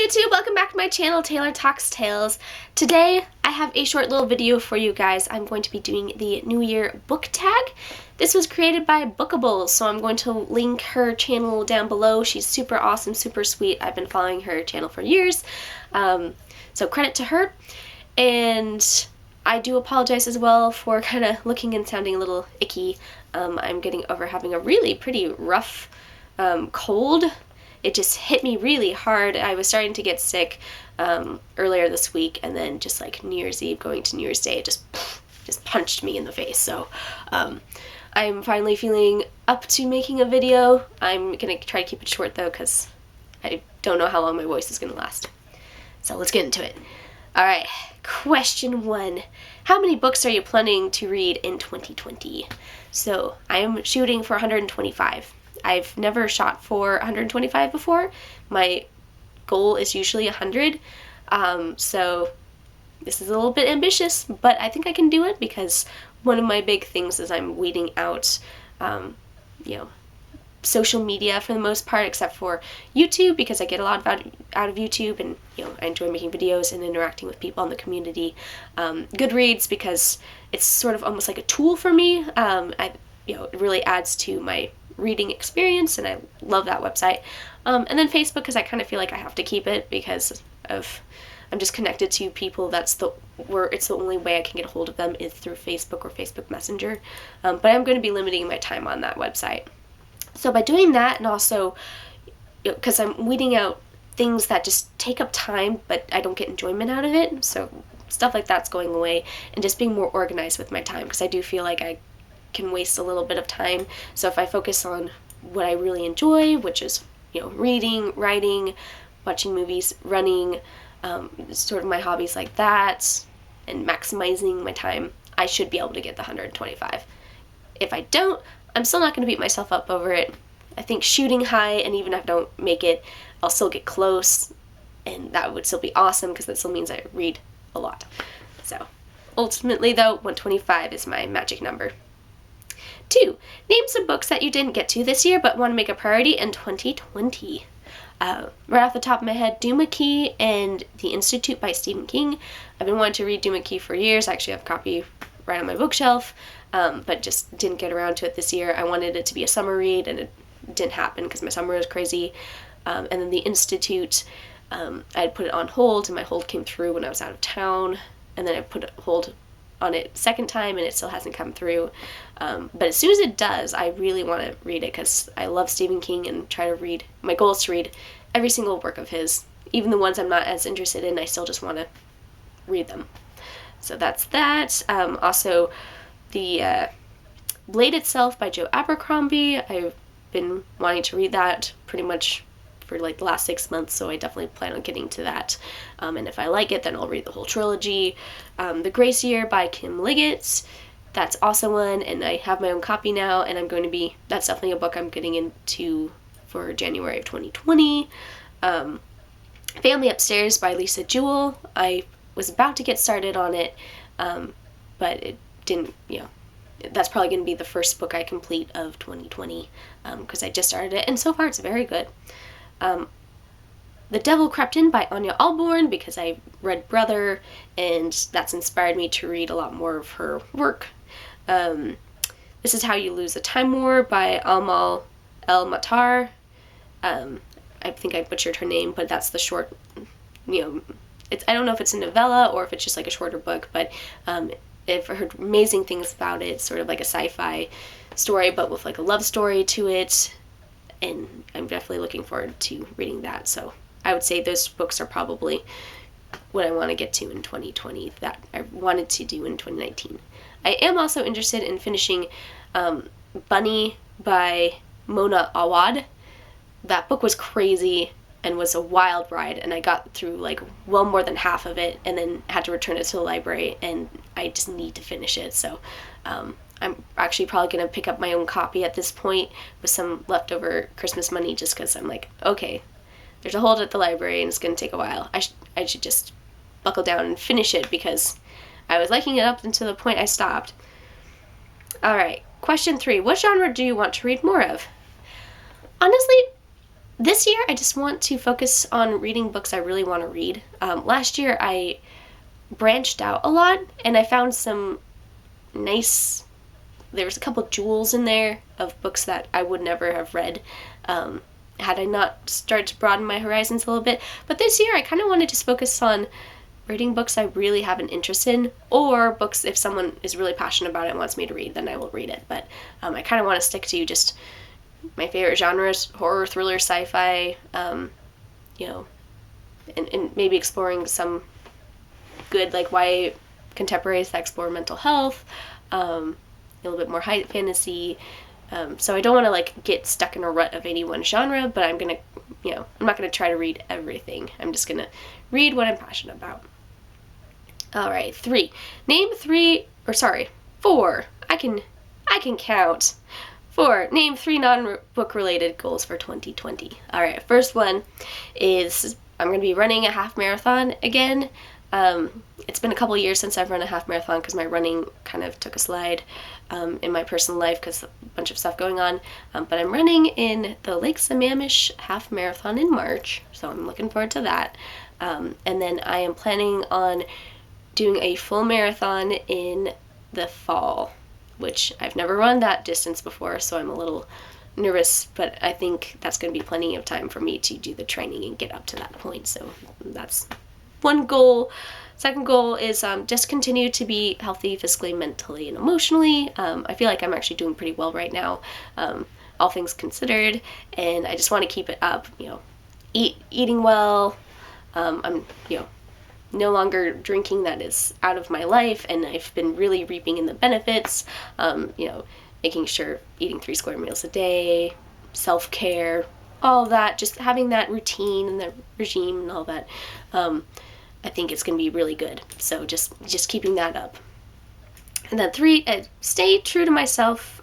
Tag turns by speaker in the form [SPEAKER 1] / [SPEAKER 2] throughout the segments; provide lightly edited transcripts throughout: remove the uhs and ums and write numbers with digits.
[SPEAKER 1] YouTube, welcome back to my channel, Taylor Talks Tales. Today, I have a short little video for you guys. I'm going to be doing the New Year book tag. This was created by Bookables, so I'm going to link her channel down below. She's super awesome, super sweet. I've been following her channel for years, so credit to her. And I do apologize as well for kind of looking and sounding a little icky. I'm getting over having a really pretty rough cold. It just hit me really hard. I was starting to get sick earlier this week, and then just like New Year's Eve going to New Year's Day, it just punched me in the face. So I'm finally feeling up to making a video. I'm gonna try to keep it short though, because I don't know how long my voice is gonna last. So let's get into it. Alright, question 1. How many books are you planning to read in 2020? So I am shooting for 125. I've never shot for 125 before. My goal is usually 100, so this is a little bit ambitious, but I think I can do it because one of my big things is I'm weeding out, social media for the most part, except for YouTube, because I get a lot out of YouTube, and I enjoy making videos and interacting with people in the community. Goodreads, because it's sort of almost like a tool for me. It really adds to my reading experience, and I love that website. And then Facebook, because I kind of feel like I have to keep it because I'm just connected to people. It's the only way I can get a hold of them is through Facebook or Facebook Messenger. But I'm going to be limiting my time on that website. So by doing that, and also because I'm weeding out things that just take up time, but I don't get enjoyment out of it, so stuff like that's going away, and just being more organized with my time, because I do feel like I can waste a little bit of time. So if I focus on what I really enjoy, which is reading, writing, watching movies, running, sort of my hobbies like that, and maximizing my time, I should be able to get the 125. If I don't, I'm still not going to beat myself up over it. I think shooting high, and even if I don't make it, I'll still get close, and that would still be awesome because that still means I read a lot. So ultimately though, 125 is my magic number. 2. Name some books that you didn't get to this year but want to make a priority in 2020. Right off the top of my head, Doomakey and The Institute by Stephen King. I've been wanting to read Doomakey for years. I actually have a copy right on my bookshelf, but just didn't get around to it this year. I wanted it to be a summer read, and it didn't happen because my summer was crazy. And then The Institute, I had put it on hold, and my hold came through when I was out of town, and then I put a hold on it second time, and it still hasn't come through. But as soon as it does, I really want to read it because I love Stephen King and try to read. My goal is to read every single work of his, even the ones I'm not as interested in. I still just want to read them. So that's that. Also, the Blade Itself by Joe Abercrombie. I've been wanting to read that pretty much for like the last 6 months, so I definitely plan on getting to that. And if I like it, then I'll read the whole trilogy. The Grace Year by Kim Liggett. That's also one, and I have my own copy now, and that's definitely a book I'm getting into for January of 2020. Family Upstairs by Lisa Jewell. I was about to get started on it, but it didn't, that's probably going to be the first book I complete of 2020, because I just started it, and so far it's very good. The Devil Crept In by Anya Alborn, because I read Brother, and that's inspired me to read a lot more of her work. This Is How You Lose a Time War by Amal El-Matar. I think I butchered her name, but that's the short, I don't know if it's a novella or if it's just like a shorter book, but I've heard amazing things about it. It's sort of like a sci-fi story, but with like a love story to it, and I'm definitely looking forward to reading that. So I would say those books are probably what I want to get to in 2020 that I wanted to do in 2019. I am also interested in finishing Bunny by Mona Awad. That book was crazy and was a wild ride, and I got through like well more than half of it and then had to return it to the library, and I just need to finish it. So I'm actually probably going to pick up my own copy at this point with some leftover Christmas money, just because I'm like, okay, there's a hold at the library and it's going to take a while. I should just buckle down and finish it because I was liking it up until the point I stopped. Alright, question 3. What genre do you want to read more of? Honestly, this year I just want to focus on reading books I really want to read. Last year I branched out a lot, and I found some nice, there was a couple jewels in there of books that I would never have read had I not started to broaden my horizons a little bit. But this year I kind of want to just focus on reading books I really have an interest in, or books if someone is really passionate about it and wants me to read, then I will read it. But I kind of want to stick to just my favorite genres: horror, thriller, sci-fi, you know, and maybe exploring some good like YA contemporaries that explore mental health, a little bit more high fantasy. So I don't want to like get stuck in a rut of any one genre, but I'm not gonna try to read everything. I'm just gonna read what I'm passionate about. All right, 4. I can count. 4. Name 3 non-book related goals for 2020. All right, first one is I'm gonna be running a half marathon again. It's been a couple years since I've run a half marathon because my running kind of took a slide in my personal life because a bunch of stuff going on. But I'm running in the Lake Sammamish half marathon in March, so I'm looking forward to that. And then I am planning on doing a full marathon in the fall, which I've never run that distance before, so I'm a little nervous, but I think that's going to be plenty of time for me to do the training and get up to that point. So that's one goal. Second goal is just continue to be healthy physically, mentally, and emotionally. I feel like I'm actually doing pretty well right now, all things considered, and I just want to keep it up. Eating well. I'm no longer drinking. That is out of my life, and I've been really reaping in the benefits. Making sure eating 3 square meals a day, self-care, all of that, just having that routine and the regime and all that. I think it's going to be really good. So just keeping that up. And then 3, stay true to myself,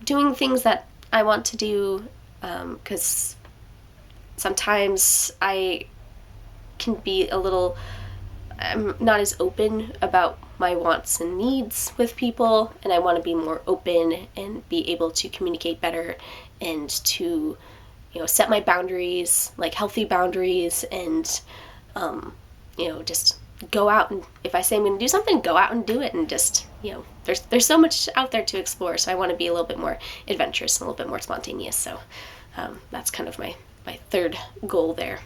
[SPEAKER 1] doing things that I want to do, because sometimes I can be I'm not as open about my wants and needs with people, and I want to be more open and be able to communicate better and to set my boundaries, like healthy boundaries, and just go out, and if I say I'm going to do something, go out and do it, and just there's so much out there to explore, so I want to be a little bit more adventurous and a little bit more spontaneous. So that's kind of my third goal there.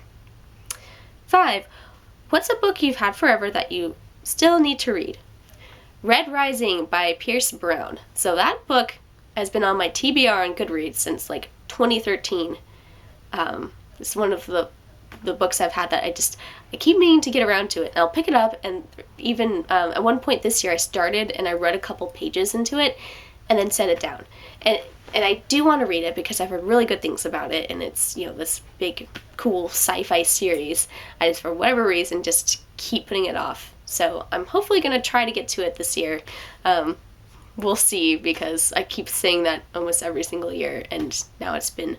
[SPEAKER 1] 5. What's a book you've had forever that you still need to read? Red Rising by Pierce Brown. So that book has been on my TBR on Goodreads since like 2013. It's one of the books I've had that I keep meaning to get around to it. And I'll pick it up, and even at one point this year I started and I read a couple pages into it and then set it down. And I do want to read it because I've heard really good things about it, and it's this big cool sci-fi series. I just, for whatever reason, just keep putting it off. So I'm hopefully going to try to get to it this year. We'll see, because I keep saying that almost every single year, and now it's been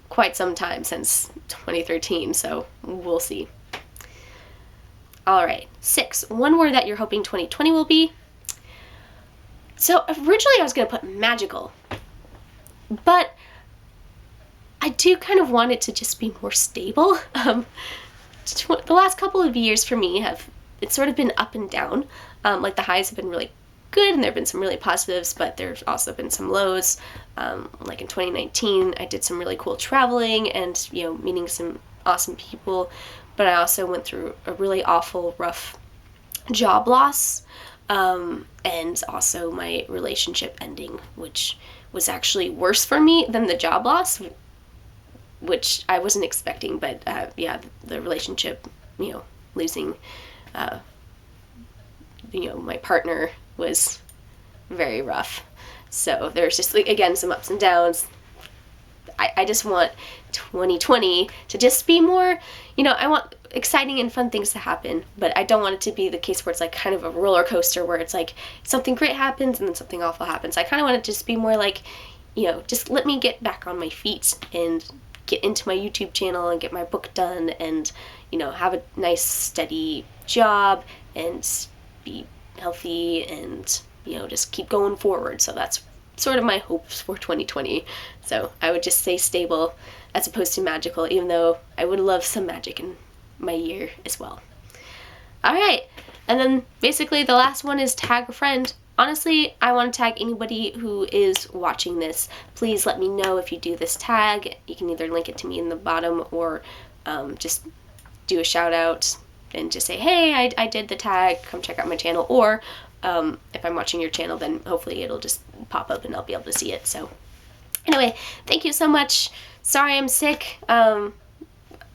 [SPEAKER 1] quite some time since 2013, so we'll see. All right, 6. One word that you're hoping 2020 will be. So originally I was going to put magical, but I do kind of want it to just be more stable. The last couple of years for me it's sort of been up and down. Like the highs have been really good, and there have been some really positives, but there's also been some lows. Like in 2019, I did some really cool traveling and, meeting some awesome people, but I also went through a really awful, rough job loss, and also my relationship ending, which was actually worse for me than the job loss, which I wasn't expecting, but the relationship, losing, my partner was very rough. So there's just, again, some ups and downs. I just want 2020 to just be more, I want exciting and fun things to happen, but I don't want it to be the case where it's like kind of a roller coaster where it's like something great happens and then something awful happens. I kind of want it to just be more like, just let me get back on my feet and get into my YouTube channel and get my book done and, have a nice steady job and be healthy and, just keep going forward. So that's sort of my hopes for 2020. So I would just say stable as opposed to magical, even though I would love some magic in my year as well. Alright, and then basically the last one is tag a friend. Honestly, I want to tag anybody who is watching this. Please let me know if you do this tag. You can either link it to me in the bottom or just do a shout out and just say, hey, I did the tag, come check out my channel. Or if I'm watching your channel, then hopefully it'll just pop up and I'll be able to see it. So anyway, thank you so much. Sorry I'm sick.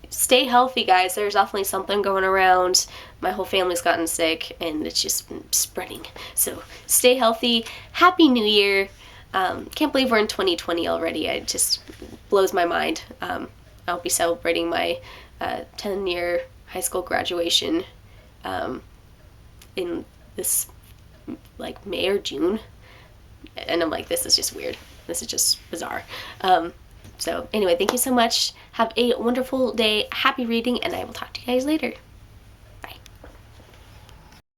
[SPEAKER 1] Stay healthy, guys. There's definitely something going around. My whole family's gotten sick and it's just spreading. So stay healthy. Happy New Year. Can't believe we're in 2020 already. It just blows my mind. I'll be celebrating my 10-year high school graduation in this like May or June. And I'm like, this is just weird. This is just bizarre. So anyway, thank you so much. Have a wonderful day. Happy reading, and I will talk to you guys later.